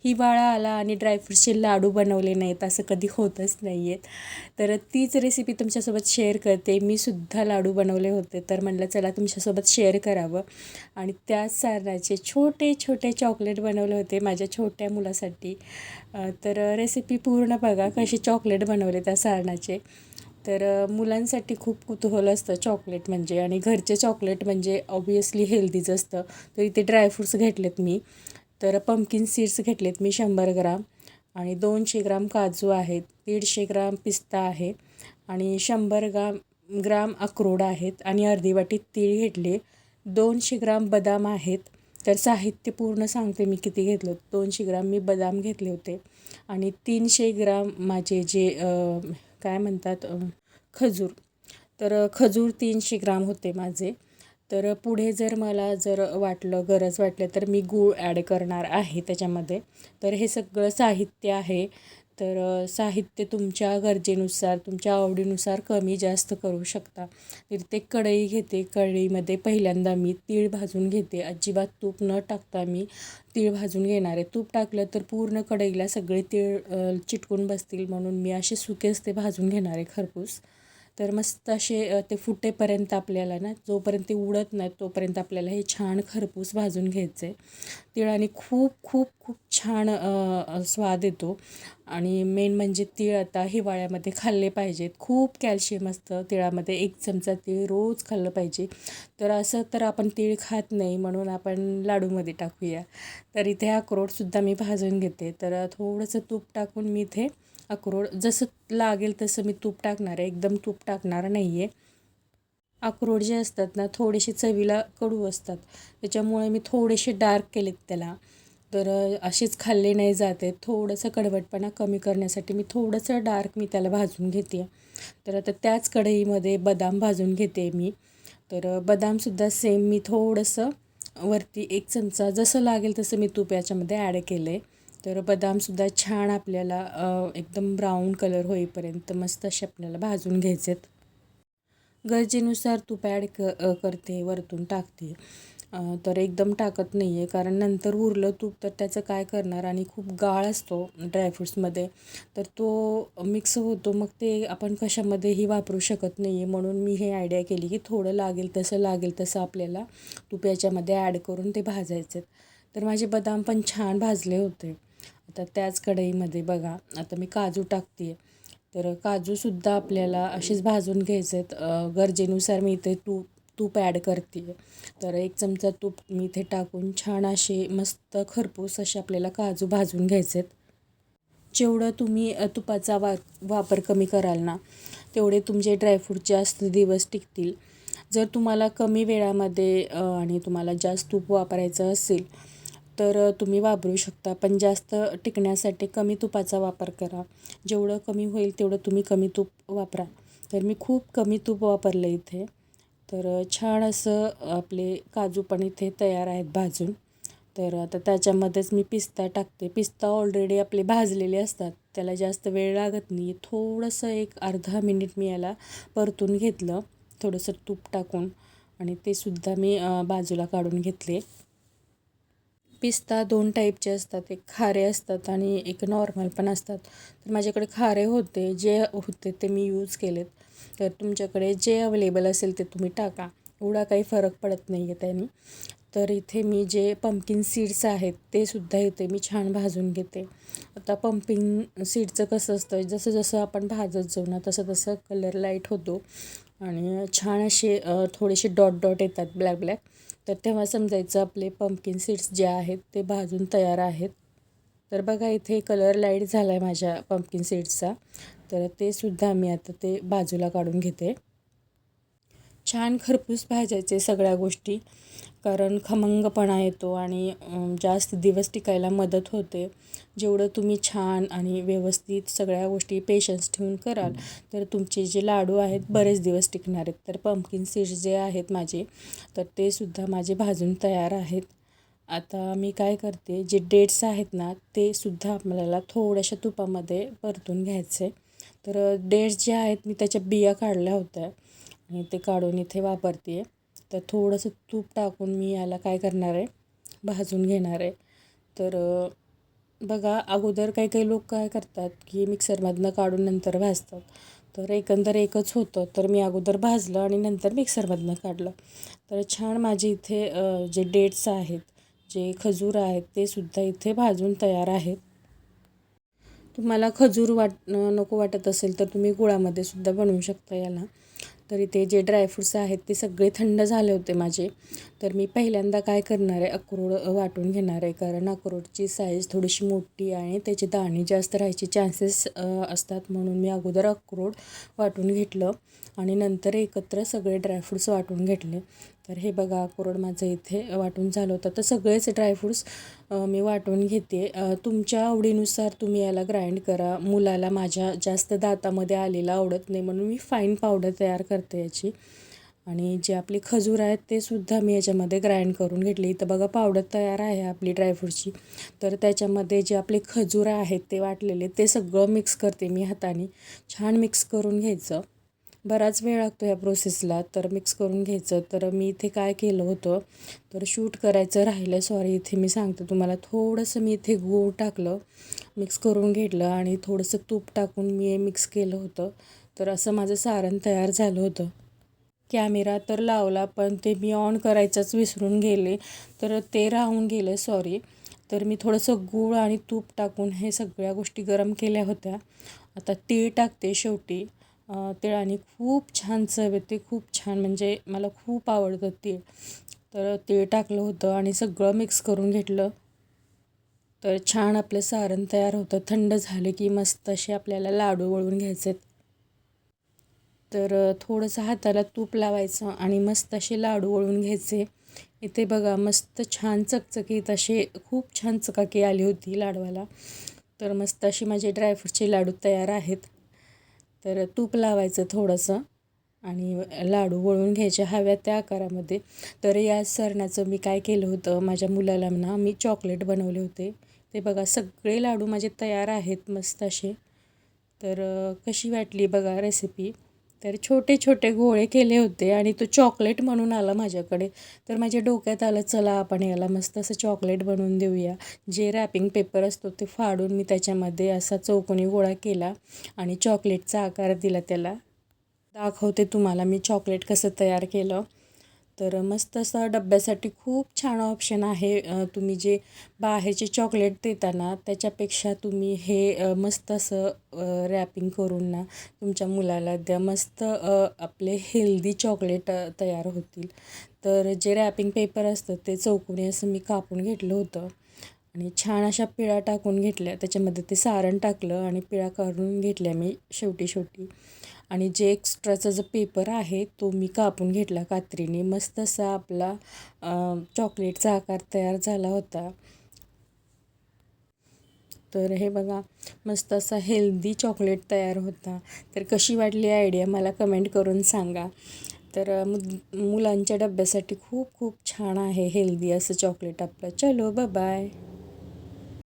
हिवाळा आला आणि ड्रायफ्रूटचे लाडू बनवले नाहीत असं कधी होतच नाही आहेत. तर तीच रेसिपी तुमच्यासोबत शेअर करते. मी सुद्धा लाडू बनवले होते, तर म्हटलं चला तुमच्यासोबत शेअर करावं. आणि त्याच सारणाचे छोटे छोटे चॉकलेट बनवले होते माझ्या छोट्या मुलासाठी. तर रेसिपी पूर्ण बघा कसे चॉकलेट बनवले त्या सारणाचे. तर मुलांसाठी खूप कुतूहल असतं चॉकलेट म्हणजे, आणि घरचे चॉकलेट म्हणजे ऑब्वियसली हेल्दीच असतं. तर इथे ड्रायफ्रूट्स घेतलेत मी. तर पंपकिन सीड्स घेतलेत मी 100 ग्राम, आणि 200 ग्राम काजू आहेत, 150 ग्राम पिस्ता आहे, आणि 100 ग्राम अक्रोड आहेत, आणि अर्धी वाटी तीळ घेतले, 200 ग्राम बदाम आहेत. तर साहित्य पूर्ण सांगते मी किती घेतलं. 200 ग्राम मी बदाम घेतले होते, आणि 300 ग्राम माझे जे काय म्हणतात खजूर. तर खजूर 300 ग्राम होते माझे. तर पुढे जर मला वाटलं गरज वाटलं तर मी गूळ ॲड करणार आहे त्याच्यामध्ये. तर हे सगळं साहित्य आहे. तर साहित्य तुमच्या गरजेनुसार तुमच्या आवडीनुसार कमी जास्त करू शकता. तर ते कढई घेते. कढईमध्ये पहिल्यांदा मी तीळ भाजून घेते. अजिबात तूप न टाकता मी तीळ भाजून घेणार आहे. तूप टाकलं तर पूर्ण कढईला सगळे तीळ चिटकून बसतील, म्हणून मी असे सुकेच ते भाजून घेणार आहे खरपूस. तर मस्त असे ते फुटेपर्यंत आपल्याला ना, जोपर्यंत ते उडत नाही तोपर्यंत आपल्याला हे छान खरपूस भाजून घ्यायचं आहे. तिळाने खूप खूप खूप छान स्वाद येतो. आणि मेन म्हणजे तीळ आता हिवाळ्यामध्ये खाल्ले पाहिजेत. खूप कॅल्शियम असतं तिळामध्ये. 1 चमचा तीळ रोज खाल्लं पाहिजे. तर असं तर आपण तीळ खात नाही, म्हणून आपण लाडूमध्ये टाकूया. तर इथे अक्रोडसुद्धा मी भाजून घेते. तर थोडंसं तूप टाकून मी इथे अक्रोड जसं लागेल तसं मी तूप टाकणार आहे, एकदम तूप टाकणार नाही आहे. अक्रोड जे असतात ना थोडेसे चवीला कडू असतात, त्याच्यामुळे मी थोडेसे डार्क केलेत त्याला. तर असेच खाल्ले नाही जात आहेत. थोडंसं कडवटपणा कमी करण्यासाठी मी थोडंसं डार्क मी त्याला भाजून घेते. तर आता त्याच कढईमध्ये बदाम भाजून घेते मी. तर बदामसुद्धा सेम मी थोडंसं वरती 1 चमचा जसं लागेल तसं मी तूप याच्यामध्ये ॲड केलं आहे. तर बदामसुद्धा छान आपल्याला एकदम ब्राऊन कलर होईपर्यंत मस्त असे आपल्याला भाजून घ्यायचे आहेत. गरजेनुसार तूप करते, वरतून टाकते. तर एकदम टाकत नाही आहे, कारण नंतर उरलं तूप तर त्याचं काय करणार, आणि खूप गाळ असतो ड्रायफ्रूट्समध्ये, तर तो मिक्स होतो, मग ते आपण कशामध्येही वापरू शकत नाही आहे. म्हणून मी हे आयडिया केली की थोडं लागेल तसं आपल्याला तूप याच्यामध्ये ॲड करून ते भाजायचे. तर माझे बदाम पण छान भाजले होते. आता त्याच कढईमध्ये बघा, आता मी काजू टाकते. तर काजूसुद्धा आपल्याला असेच भाजून घ्यायचे आहेत. गरजेनुसार मी इथे तूप ॲड करते. तर 1 चमचा तूप मी इथे टाकून छान असे मस्त खरपूस असे आपल्याला काजू भाजून घ्यायचे आहेत. जेवढं तुम्ही तुपाचा वापर कमी कराल ना, तेवढे तुमचे ड्रायफ्रूट जास्त दिवस टिकतील. जर तुम्हाला कमी वेळामध्ये आणि तुम्हाला जास्त तूप वापरायचं असेल, तर तुम्ही वापरू शकता. पण जास्त टिकण्यासाठी कमी तुपाचा वापर करा. जेवढं कमी होईल तेवढं तुम्ही कमी तूप वापरा. तर मी खूप कमी तूप वापरलं इथे. तर छान असं आपले काजू पण इथे तयार आहेत भाजून. तर आता त्याच्यामध्येच मी पिस्ता टाकते. पिस्ता ऑलरेडी आपले भाजलेले असतात, त्याला जास्त वेळ लागत नाही. थोडंसं एक अर्धा मिनिट मी याला परतून घेतलं थोडंसं तूप टाकून, आणि ते सुद्धा मी बाजूला काढून घेतले. पिस्ता 2 टाईपचे असतात, एक खारे असतात आणि एक नॉर्मल पण असतात. तर माझ्याकडे खारे होते, जे होते ते मी यूज केलेत. तर तुमच्याकडे जे अवेलेबल असेल ते तुम्ही टाका, एवढा काही फरक पडत नाही आहे त्याने. तर इथे मी जे पंपकिन सीड्स आहेत ते सुद्धा इथे मी छान भाजून घेते. आता पंपकिन सीडचं कसं असतं, जसं जसं आपण भाजत जाऊ ना तसं तसं कलर लाईट होतो, आणि छान असे थोडेसे डॉट डॉट येतात ब्लॅक ब्लॅक. तर तेव्हा समजायचं आपले पंपकिन सीड्स जे आहेत ते भाजून तयार आहेत. तर बघा इथे कलर लाईट झाला आहे माझ्या पंपकिन सीड्सचा. तर ते सुद्धा मी आता ते बाजूला काढून घेते. छान खरपूस भाजायचे सगळ्या गोष्टी, कारण खमंगपणा येतो आणि जास्त दिवस टिकायला मदत होते. जेवढं तुम्ही छान आणि व्यवस्थित सगळ्या गोष्टी पेशन्स ठेवून कराल, तर तुमचे जे लाडू आहेत बरेच दिवस टिकणार आहेत. तर पंपकिन सीड्स जे आहेत माझे, तर ते सुद्धा माझे भाजून तयार आहेत. आता मी काय करते, जे डेट्स आहेत ना ते सुद्धा आपल्याला थोड्याशा तुपामध्ये परतून घ्यायचे. तर डेट्स जे आहेत मी त्याच्या बिया काढल्या होत्या, आणि ते काढून इथे वापरते आहे. तर थोडंसं तूप टाकून मी याला काय करणार आहे, भाजून घेणार आहे. तर बघा अगोदर काही काही लोक काय करतात की मिक्सरमधनं काढून नंतर भाजतात. तर एकंदर एकच होतं. तर मी अगोदर भाजलं आणि नंतर मिक्सरमधनं काढलं. तर छान माझे इथे जे डेट्स आहेत, जे खजूर आहेत ते सुद्धा इथे भाजून तयार आहेत. तुम्हाला खजूर नको वाटत असेल तर तुम्ही गुळामध्ये सुद्धा बनवू शकता याला. तर इथे जे ड्रायफ्रूट्स आहेत ते सगळे थंड झाले होते माझे. तर मी पहिल्यांदा काय करणार आहे, अक्रोड वाटून घेणार आहे. कारण अक्रोडची साईज थोडीशी मोठी आणि त्याचे दाणे जास्त राहायचे चान्सेस असतात. म्हणून मी अगोदर अक्रोड वाटून घेतलं आणि नंतर एकत्र सगळे ड्रायफ्रूट्स वाटून घेतले. तर हे बघा अक्रोड माझं इथे वाटून झालं होतं. तर सगळेच ड्रायफ्रूट्स मी वाटून घेते. तुमच्या आवडीनुसार तुम्ही याला ग्राइंड करा. मुलाला माझ्या जास्त दातामध्ये आलेलं आवडत नाही म्हणून मी फाईन पावडर तयार करते याची. आणि जे आपले खजूर आहेत ते सुद्धा मी याच्यामध्ये ग्राइंड करून घेतले. इथं बघा पावडर तयार आहे आपली ड्रायफ्रूटची. तर त्याच्यामध्ये जे आपले खजूर आहेत ते वाटलेले ते सगळं मिक्स करते मी हाताने. छान मिक्स करून घ्यायचं. बराच वेळ लागतो या प्रोसेसला. तर मिक्स करून घ्यायचं. तर मी इथे काय केलं होतं, तर शूट करायचं राहिलं, सॉरी. इथे मी सांगते तुम्हाला, थोडंसं मी इथे गूळ टाकलं, मिक्स करून घेतलं आणि थोडंसं तूप टाकून मी हे मिक्स केलं होतं. तर असं माझं सारण तयार झालं होतं. कॅमेरा तर लावला पण ते मी ऑन करायचंच विसरून गेले. तर ते राहून गेलं, सॉरी. तर मी थोडंसं गूळ आणि तूप टाकून हे सगळ्या गोष्टी गरम केल्या होत्या. आता तीळ टाकते शेवटी. तिळाने खूप छान चव येते, खूप छान. म्हणजे मला खूप आवडतं तीळ. तर तीळ टाकलं होतं आणि सगळं मिक्स करून घेतलं. तर छान आपलं सारण तयार होतं. थंड झालं की मस्त असे आपल्याला लाडू वळून घ्यायचे. तर थोडंसं हाताला तूप लावायचं आणि मस्त असे लाडू वळून घ्यायचे. इथे बघा मस्त छान चकचकीत असे खूप छान चकाकी आली होती लाडवाला. तर मस्त अशी माझे ड्रायफ्रूटचे लाडू तयार आहेत. तर तूप लावायचं थोडंसं आणि लाडू वळून घ्यायचे हव्या त्या आकारामध्ये. तर या सरण्याचं मी काय केलं होतं, माझ्या मुलाला ना मी चॉकलेट बनवले होते. ते बघा सगळे लाडू माझे तयार आहेत मस्त असे. तर कशी वाटली बघा रेसिपी. तर छोटे छोटे गोळे केले होते आणि तो चॉकलेट म्हणून आला माझ्याकडे. तर माझ्या डोक्यात आलं चला आपण याला मस्त असं चॉकलेट बनवून देऊया. जे रॅपिंग पेपर असतो ते फाडून मी त्याच्यामध्ये असा चौकोनी गोळा केला आणि चॉकलेटचा आकार दिला त्याला. दाखवते तुम्हाला मी चॉकलेट कसं तयार केलं. तर मस्त असं डब्यासाठी खूप छान ऑप्शन आहे. तुम्ही जे बाहेरचे चॉकलेट देता ना त्याच्यापेक्षा तुम्ही हे मस्त असं रॅपिंग करून ना तुमच्या मुलाला द्या. मस्त आपले हेल्दी चॉकलेट तयार होतील. तर जे रॅपिंग पेपर असतं ते चौकोनी असं मी कापून घेतलं होतं आणि छान अशा पिळा टाकून घेतल्या. त्याच्यामध्ये ते सारण टाकलं आणि पिळा काढून घेतल्या मी शेवटी शेवटी. आणि जे एक्स्ट्राचा जो पेपर आहे तो मी कापून घेतला कात्रीने. मस्त असा आपला चॉकलेटचा आकार तयार झाला होता. तर हे बघा मस्त असा हेल्दी चॉकलेट तयार होता. तर कशी वाटली आयडिया मला कमेंट करून सांगा. तर मुलांच्या डब्यासाठी खूप खूप छान आहे हेल्दी असं चॉकलेट आपलं. चलो बाय.